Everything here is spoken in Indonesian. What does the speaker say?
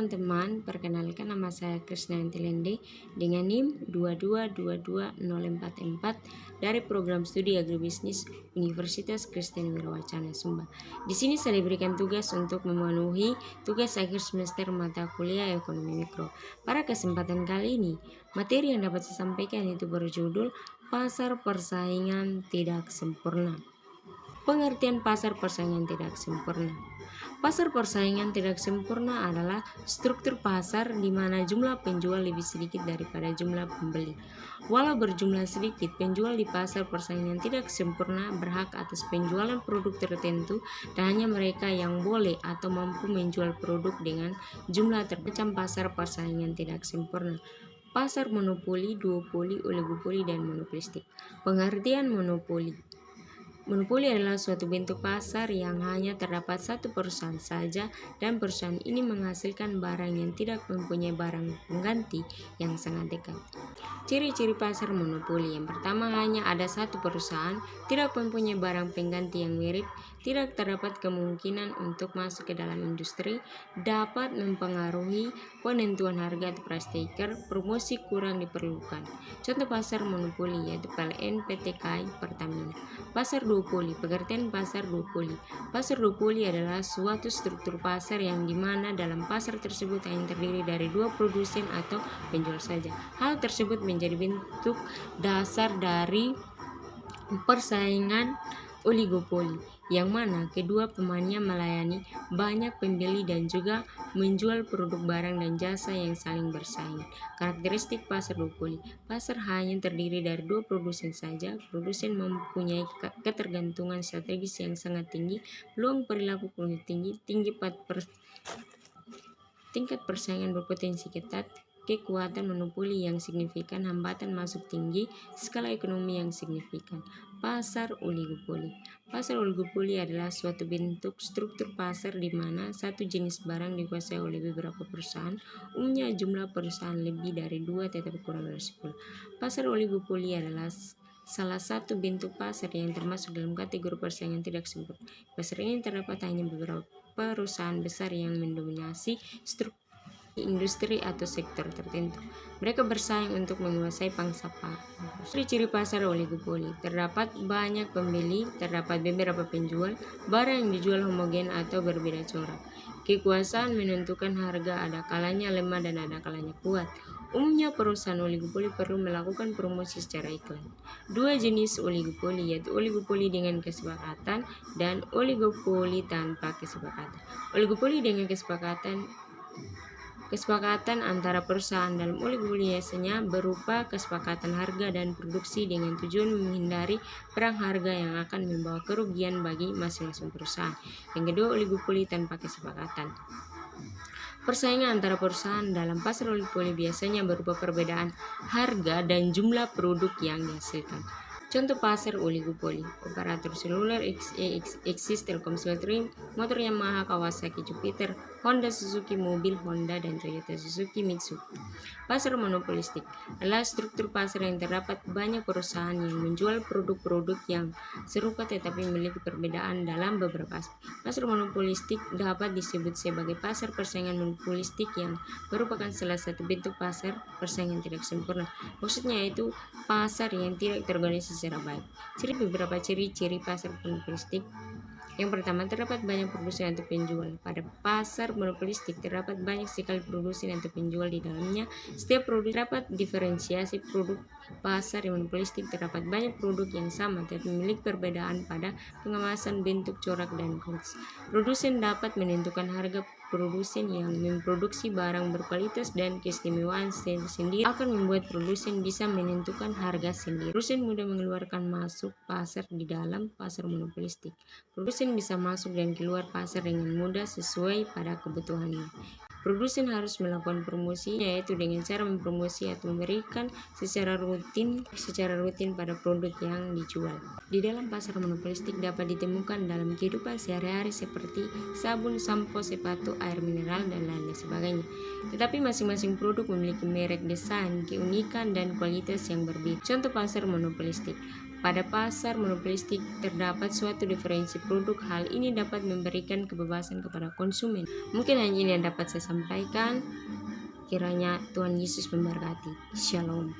teman-teman, perkenalkan nama saya Krisnanti Lende dengan NIM 2222044 dari program studi agribisnis Universitas Kristen Wirwacana Sumba. Di sini saya diberikan tugas untuk memenuhi tugas akhir semester mata kuliah ekonomi mikro. Pada kesempatan kali ini, materi yang dapat saya sampaikan itu berjudul Pasar Persaingan Tidak Sempurna. Pengertian pasar persaingan tidak sempurna. Pasar persaingan tidak sempurna adalah struktur pasar di mana jumlah penjual lebih sedikit daripada jumlah pembeli. Walau berjumlah sedikit, penjual di pasar persaingan tidak sempurna berhak atas penjualan produk tertentu dan hanya mereka yang boleh atau mampu menjual produk dengan jumlah tertentu. Pasar persaingan tidak sempurna. Pasar monopoli, duopoli, oligopoli, dan monopolistik. Pengertian monopoli. Monopoli adalah suatu bentuk pasar yang hanya terdapat satu perusahaan saja dan perusahaan ini menghasilkan barang yang tidak mempunyai barang pengganti yang sangat dekat. Ciri-ciri pasar monopoli: yang pertama, hanya ada satu perusahaan, tidak mempunyai barang pengganti yang mirip, tidak terdapat kemungkinan untuk masuk ke dalam industri, dapat mempengaruhi penentuan harga atau price taker, promosi kurang diperlukan. Contoh pasar monopoli yaitu PLN, PT KAI, Pertamina. Pasar duopoli. Pengertian pasar duopoli. Pasar duopoli adalah suatu struktur pasar yang dimana dalam pasar tersebut hanya terdiri dari dua produsen atau penjual saja. Hal tersebut menjadi bentuk dasar dari persaingan oligopoli, yang mana kedua pemainnya melayani banyak pembeli dan juga menjual produk barang dan jasa yang saling bersaing. Karakteristik pasar duopoli: pasar hanya terdiri dari dua produsen saja. Produsen mempunyai ketergantungan strategis yang sangat tinggi, peluang perilaku tinggi, tingkat persaingan berpotensi ketat, kekuatan monopoli yang signifikan, hambatan masuk tinggi, skala ekonomi yang signifikan. Pasar oligopoli. Pasar oligopoli adalah suatu bentuk struktur pasar di mana satu jenis barang dikuasai oleh beberapa perusahaan, umumnya jumlah perusahaan lebih dari 2 tetapi kurang dari 10. Pasar oligopoli adalah salah satu bentuk pasar yang termasuk dalam kategori persaingan tidak sempurna. Pasar ini terdapat hanya beberapa perusahaan besar yang mendominasi struktur industri atau sektor tertentu. Mereka bersaing untuk menguasai pangsa pasar. Ciri-ciri pasar oligopoli: terdapat banyak pembeli, terdapat beberapa penjual, barang yang dijual homogen atau berbeda corak. Kekuasaan menentukan harga, ada kalanya lemah dan ada kalanya kuat. Umumnya perusahaan oligopoli perlu melakukan promosi secara iklan. Dua jenis oligopoli yaitu oligopoli dengan kesepakatan dan oligopoli tanpa kesepakatan. Oligopoli dengan kesepakatan antara perusahaan dalam oligopoli biasanya berupa kesepakatan harga dan produksi dengan tujuan menghindari perang harga yang akan membawa kerugian bagi masing-masing perusahaan. Yang kedua, oligopoli tanpa kesepakatan. Persaingan antara perusahaan dalam pasar oligopoli biasanya berupa perbedaan harga dan jumlah produk yang dihasilkan. Contoh pasar oligopoli: operator seluler Axis, Telkomsel, Trim, motor Yamaha, Kawasaki, Jupiter, Honda, Suzuki, mobil Honda, dan Toyota, Suzuki, Mitsubishi. Pasar monopolistik adalah struktur pasar yang terdapat banyak perusahaan yang menjual produk-produk yang serupa tetapi memiliki perbedaan dalam beberapa aspek. Pasar monopolistik dapat disebut sebagai pasar persaingan monopolistik yang merupakan salah satu bentuk pasar persaingan tidak sempurna. Maksudnya yaitu pasar yang tidak terorganisasi secara baik. Beberapa ciri-ciri pasar monopolistik. Yang pertama, terdapat banyak produsen atau penjual. Pada pasar monopolistik terdapat banyak sekali produsen atau penjual di dalamnya. Setiap produk terdapat diferensiasi produk. Pasar monopolistik terdapat banyak produk yang sama tetapi memiliki perbedaan pada pengemasan, bentuk, corak, dan kualitas. Produsen dapat menentukan harga. Produsen yang memproduksi barang berkualitas dan keistimewaan sendiri akan membuat produsen bisa menentukan harga sendiri. Produsen mudah mengeluarkan masuk pasar di dalam pasar monopolistik. Produsen bisa masuk dan keluar pasar dengan mudah sesuai pada kebutuhannya. Produsen harus melakukan promosi, yaitu dengan cara mempromosi atau memberikan secara rutin pada produk yang dijual. Di dalam pasar monopolistik dapat ditemukan dalam kehidupan sehari-hari seperti sabun, sampo, sepatu, air mineral, dan lain sebagainya. Tetapi masing-masing produk memiliki merek, desain, keunikan, dan kualitas yang berbeda. Contoh pasar monopolistik: pada pasar monopolistik terdapat suatu diferensi produk. Hal ini dapat memberikan kebebasan kepada konsumen. Mungkin hanya ini yang dapat saya sampaikan. Kiranya Tuhan Yesus memberkati. Shalom.